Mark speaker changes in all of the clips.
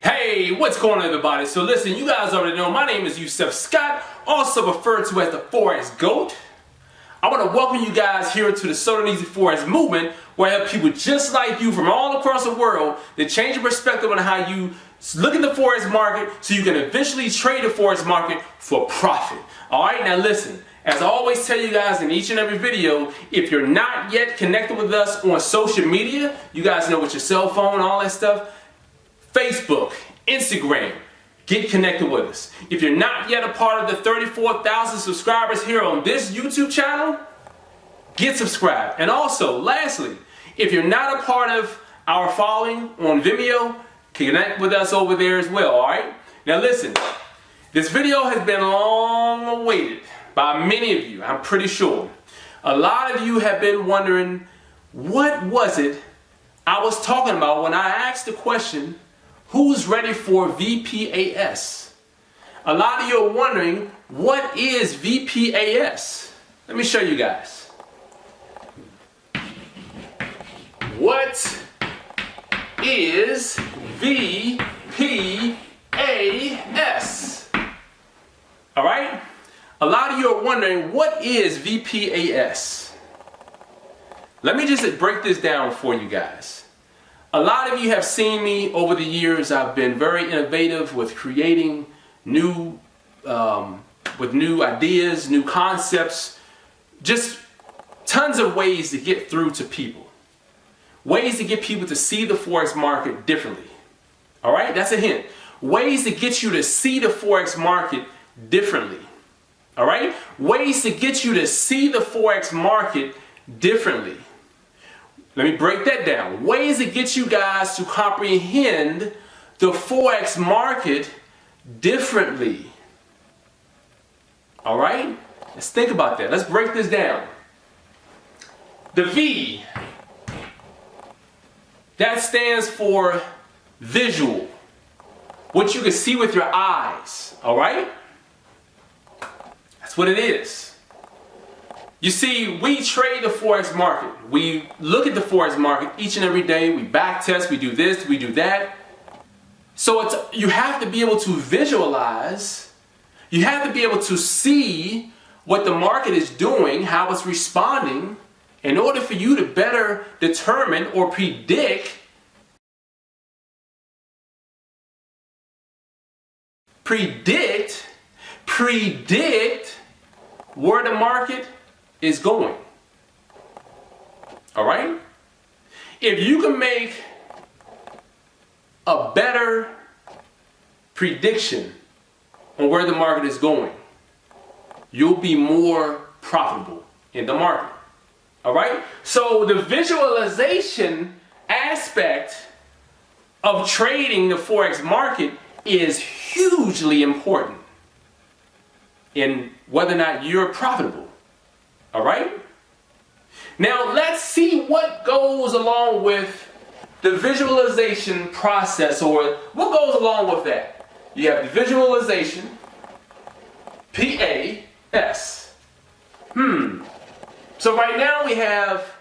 Speaker 1: Hey, what's going on, everybody? So listen, you guys already know my name is Yusef Scott, also referred to as the Forex GOAT. I want to welcome you guys here to the So Darn Easy Forex movement, where I help people just like you from all across the world to change your perspective on how you look at the Forex market so you can eventually trade the Forex market for profit. Alright, now listen, as I always tell you guys in each and every video, if you're not yet connected with us on social media, you guys know with your cell phone, all that stuff, Facebook, Instagram, get connected with us. If you're not yet a part of the 34,000 subscribers here on this YouTube channel, get subscribed. And also, lastly, if you're not a part of our following on Vimeo, connect with us over there as well, alright? Now listen, this video has been long awaited by many of you, I'm pretty sure. A lot of you have been wondering, what was it I was talking about when I asked the question, who's ready for VPAS? A lot of you are wondering, what is VPAS? Let me show you guys. What is VPAS? Alright? A lot of you are wondering, what is VPAS? Let me just break this down for you guys. A lot of you have seen me over the years. I've been very innovative with creating new ideas, new concepts, just tons of ways to get through to people. Ways to get people to see the Forex market differently. All right, that's a hint. Ways to get you to see the Forex market differently. All right, ways to get you to see the Forex market differently. Let me break that down. Ways to get you guys to comprehend the Forex market differently. All right? Let's think about that. Let's break this down. The V, that stands for visual. What you can see with your eyes. All right? That's what it is. You see, we trade the Forex market. We look at the Forex market each and every day. We back test, we do this, we do that. So you have to be able to visualize. You have to be able to see what the market is doing, how it's responding, in order for you to better determine or predict where the market is going. All right? If you can make a better prediction on where the market is going, you'll be more profitable in the market. All right? So the visualization aspect of trading the Forex market is hugely important in whether or not you're profitable. All right? Now let's see what goes along with the visualization process, or what goes along with that. You have the visualization, PAS. So right now we have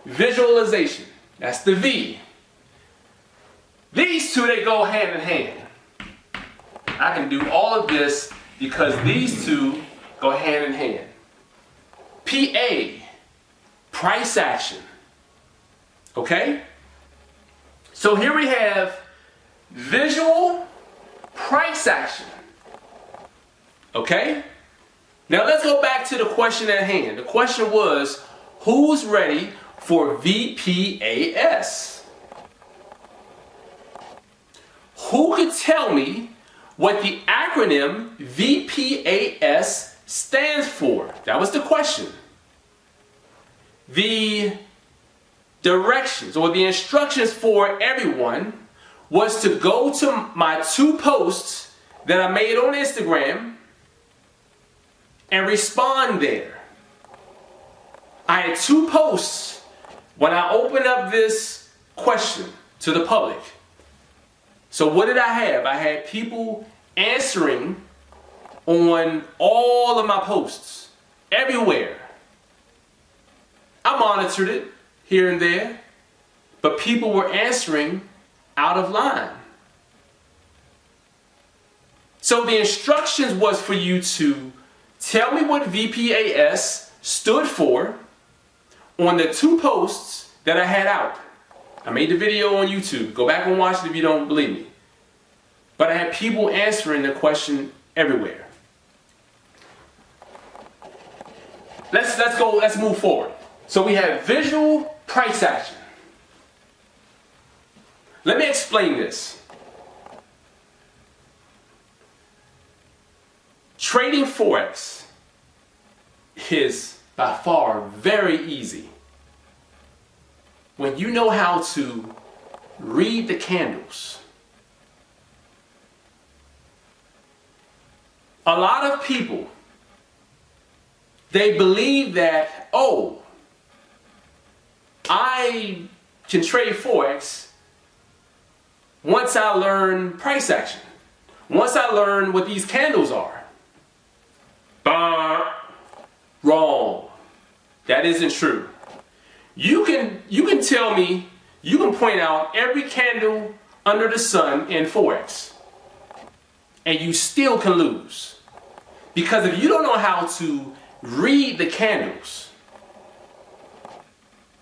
Speaker 1: visualization. That's the V. These two, they go hand in hand. I can do all of this because these two go hand in hand. PA, price action. Okay? So here we have visual price action. Okay? Now let's go back to the question at hand. The question was, who's ready for VPAS? Who could tell me what the acronym VPAS stands for? That was the question. The directions or the instructions for everyone was to go to my two posts that I made on Instagram and respond there. I had two posts when I opened up this question to the public. So what did I have? I had people answering on all of my posts, everywhere. I monitored it here and there, but people were answering out of line. So the instructions was for you to tell me what VPAS stood for on the 2 posts that I had out. I made the video on YouTube. Go back and watch it if you don't believe me. But I had people answering the question everywhere. Let's move forward. So we have visual price action. Let me explain this. Trading Forex is by far very easy when you know how to read the candles. A lot of people, they believe that, oh, I can trade Forex once I learn price action. Once I learn what these candles are. Wrong. That isn't true. You can tell me, you can point out every candle under the sun in Forex, and you still can lose. Because if you don't know how to read the candles,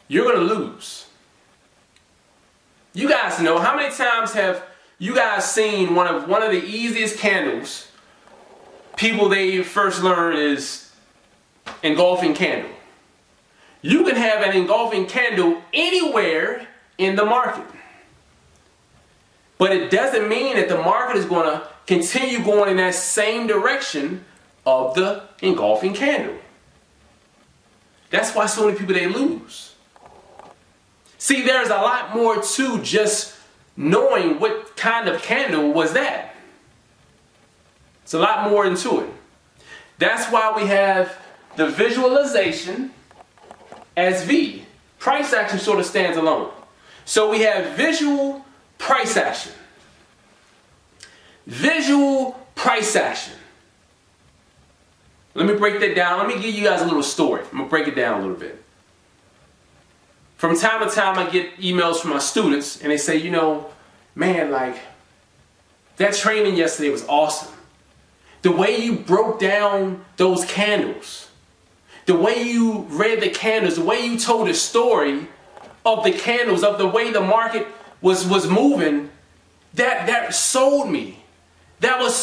Speaker 1: you're going to lose. You guys know, how many times have you guys seen one of the easiest candles people they first learn is engulfing candle? You can have an engulfing candle anywhere in the market. But it doesn't mean that the market is going to continue going in that same direction of the engulfing candle. That's why so many people, they lose. See, there's a lot more to just knowing what kind of candle was that. It's a lot more into it. That's why we have the visualization as V. Price action sort of stands alone. So we have visual price action. Visual price action. Let me break that down. Let me give you guys a little story. I'm going to break it down a little bit. From time to time, I get emails from my students, and they say, you know, man, like, that training yesterday was awesome. The way you broke down those candles, the way you read the candles, the way you told the story of the candles, of the way the market was moving, that sold me. It was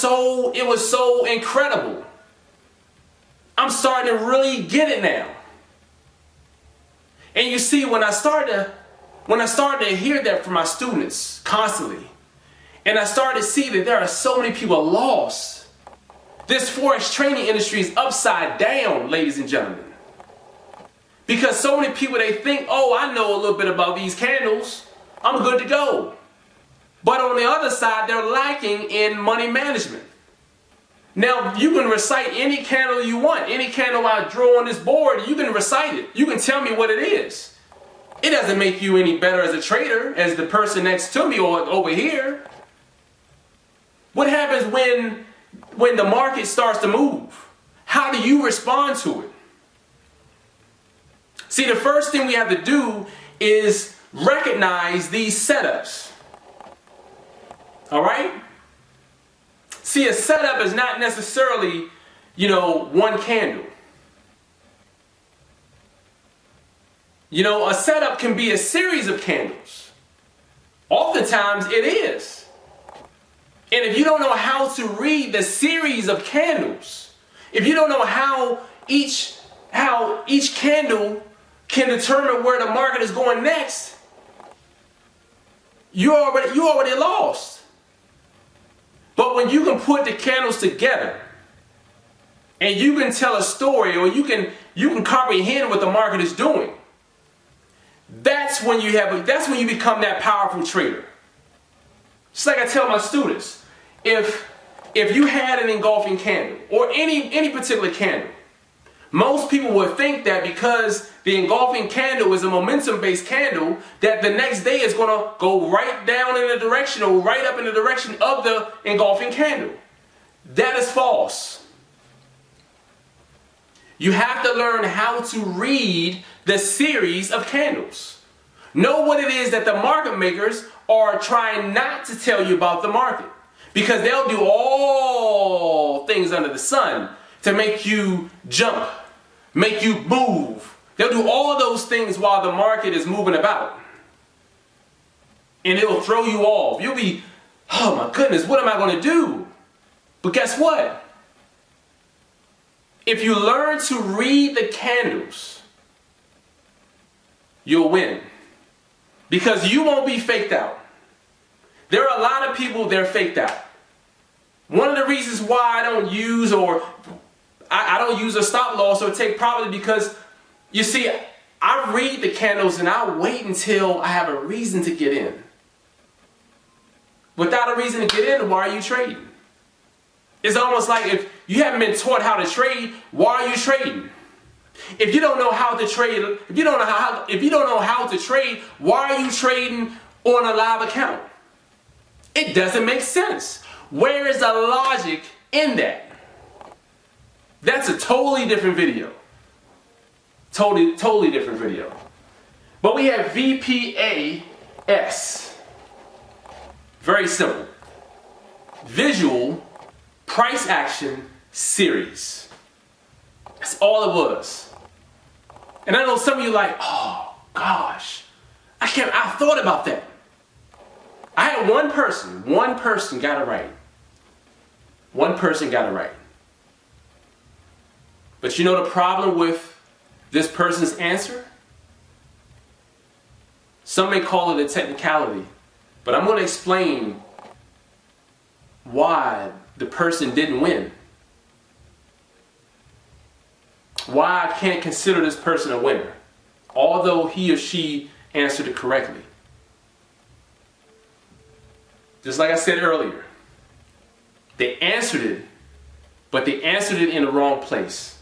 Speaker 1: so incredible. I'm starting to really get it now. And you see, when I started to hear that from my students constantly, and I started to see that there are so many people lost, this Forex trading industry is upside down, ladies and gentlemen. Because so many people, they think, oh, I know a little bit about these candles, I'm good to go. But on the other side, they're lacking in money management. Now, you can recite any candle you want. Any candle I draw on this board, you can recite it. You can tell me what it is. It doesn't make you any better as a trader, as the person next to me or over here. What happens when the market starts to move? How do you respond to it? See, the first thing we have to do is recognize these setups. All right? See, a setup is not necessarily, one candle. A setup can be a series of candles. Oftentimes it is. And if you don't know how to read the series of candles, if you don't know how each candle can determine where the market is going next, you already lost. But when you can put the candles together and you can tell a story, or you can comprehend what the market is doing, that's when you become that powerful trader. Just like I tell my students, if you had an engulfing candle or any particular candle, most people would think that because the engulfing candle is a momentum-based candle, that the next day is going to go right down in the direction or right up in the direction of the engulfing candle. That is false. You have to learn how to read the series of candles. Know what it is that the market makers are trying not to tell you about the market. Because they'll do all things under the sun to make you jump, make you move. They'll do all those things while the market is moving about. And it'll throw you off. You'll be, oh my goodness, what am I going to do? But guess what? If you learn to read the candles, you'll win. Because you won't be faked out. There are a lot of people, they're faked out. One of the reasons why I don't use a stop loss or take profit because, you see, I read the candles and I wait until I have a reason to get in. Without a reason to get in, why are you trading? It's almost like if you haven't been taught how to trade, why are you trading? If you don't know how to trade, if you don't know how to trade, why are you trading on a live account? It doesn't make sense. Where is the logic in that? That's a totally different video. Totally different video. But we have VPAS. Very simple. Visual Price Action Series. That's all it was. And I know some of you are like, oh gosh, I thought about that. I had one person got it right. One person got it right. But you know the problem with this person's answer? Some may call it a technicality, but I'm going to explain why the person didn't win. Why I can't consider this person a winner, although he or she answered it correctly. Just like I said earlier, they answered it, but they answered it in the wrong place.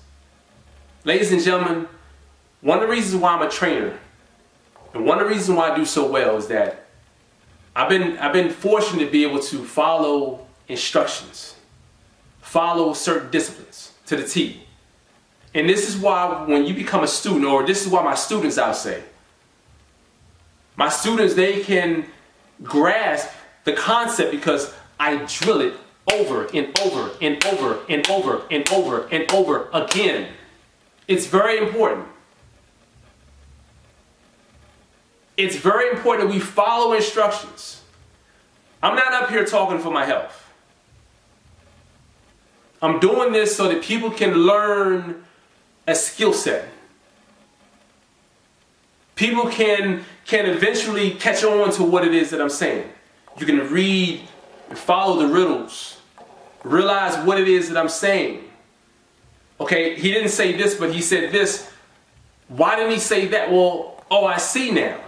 Speaker 1: Ladies and gentlemen, one of the reasons why I'm a trainer, and one of the reasons why I do so well is that I've been fortunate to be able to follow instructions, follow certain disciplines to the T. And this is why when you become a student, or this is why my students, I'll say, my students, they can grasp the concept because I drill it over and over and over and over and over and over again. It's very important. It's very important that we follow instructions. I'm not up here talking for my health. I'm doing this so that people can learn a skill set. People can eventually catch on to what it is that I'm saying. You can read and follow the riddles, realize what it is that I'm saying. Okay, he didn't say this, but he said this. Why didn't he say that? Well, oh, I see now.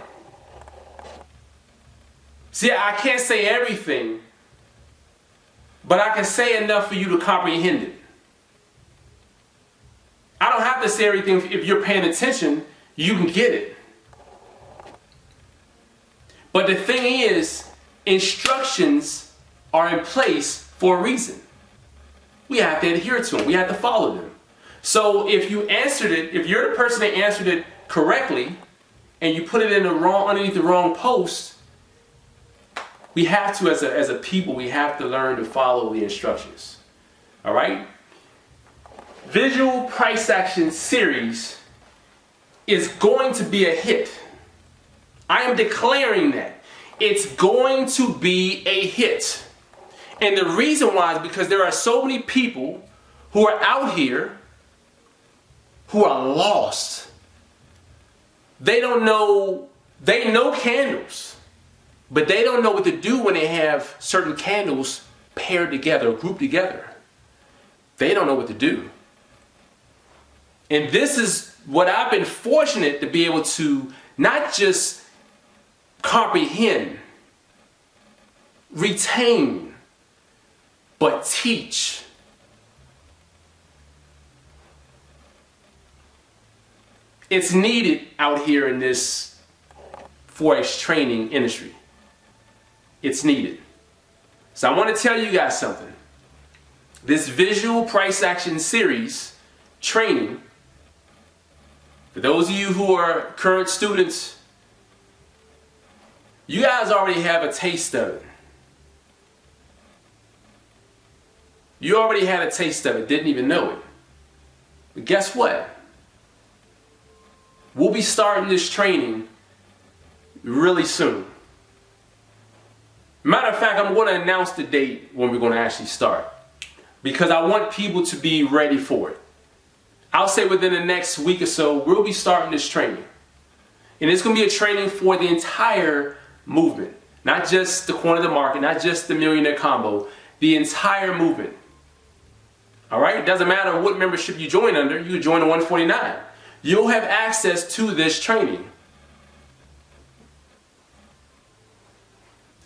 Speaker 1: See, I can't say everything, but I can say enough for you to comprehend it. I don't have to say everything. If you're paying attention, you can get it. But the thing is, instructions are in place for a reason. We have to adhere to them. We have to follow them. So if you answered it, if you're the person that answered it correctly, and you put it in underneath the wrong post, we have to, as a people, we have to learn to follow the instructions. All right? Visual Price Action Series is going to be a hit. I am declaring that. It's going to be a hit. And the reason why is because there are so many people who are out here who are lost. They don't know, they know candles, but they don't know what to do when they have certain candles paired together, grouped together. They don't know what to do. And this is what I've been fortunate to be able to not just comprehend, retain, but teach. It's needed out here in this Forex training industry. It's needed. So I want to tell you guys something. This Visual Price Action Series training, for those of you who are current students, you guys already have a taste of it. You already had a taste of it, didn't even know it. But guess what? We'll be starting this training really soon. Matter of fact, I'm going to announce the date when we're going to actually start, because I want people to be ready for it. I'll say within the next week or so, we'll be starting this training. And it's going to be a training for the entire movement. Not just the corner of the market, not just the millionaire combo, the entire movement. All right? It doesn't matter what membership you join under, you join the 149. You'll have access to this training.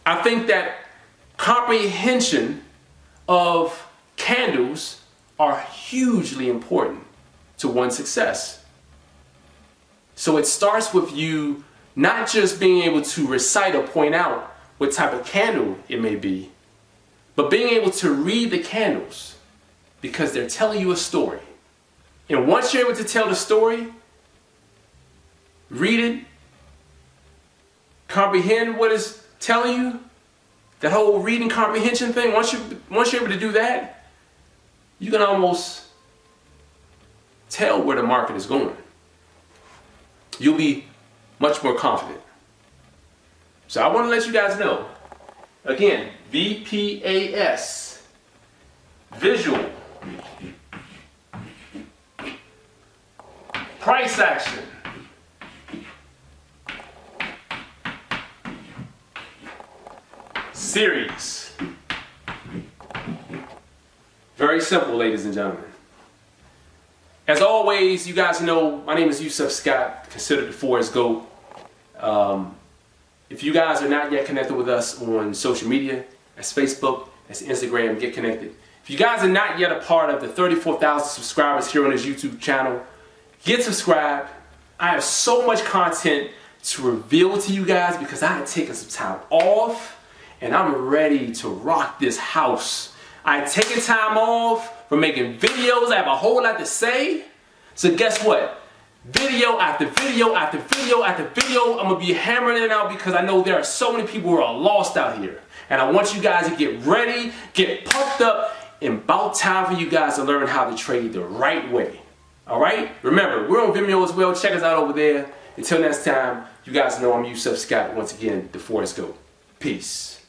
Speaker 1: I think that comprehension of candles are hugely important to one's success. So it starts with you not just being able to recite or point out what type of candle it may be, but being able to read the candles because they're telling you a story. And once you're able to tell the story, read it, comprehend what it's telling you, that whole reading comprehension thing, once you're able to do that, you can almost tell where the market is going. You'll be much more confident. So I want to let you guys know, again, VPAS, visual, price action, series. Very simple, ladies and gentlemen. As always, you guys know, my name is Yusef Scott, considered the Forex GOAT. If you guys are not yet connected with us on social media, that's Facebook, that's Instagram, get connected. If you guys are not yet a part of the 34,000 subscribers here on this YouTube channel, get subscribed. I have so much content to reveal to you guys because I had taken some time off and I'm ready to rock this house. I had taken time off from making videos. I have a whole lot to say. So guess what? Video after video after video after video, I'm going to be hammering it out because I know there are so many people who are lost out here. And I want you guys to get ready, get pumped up, and about time for you guys to learn how to trade the right way. Alright? Remember, we're on Vimeo as well. Check us out over there. Until next time, you guys know I'm Yusef Scott, once again, the Forex GOAT. Peace.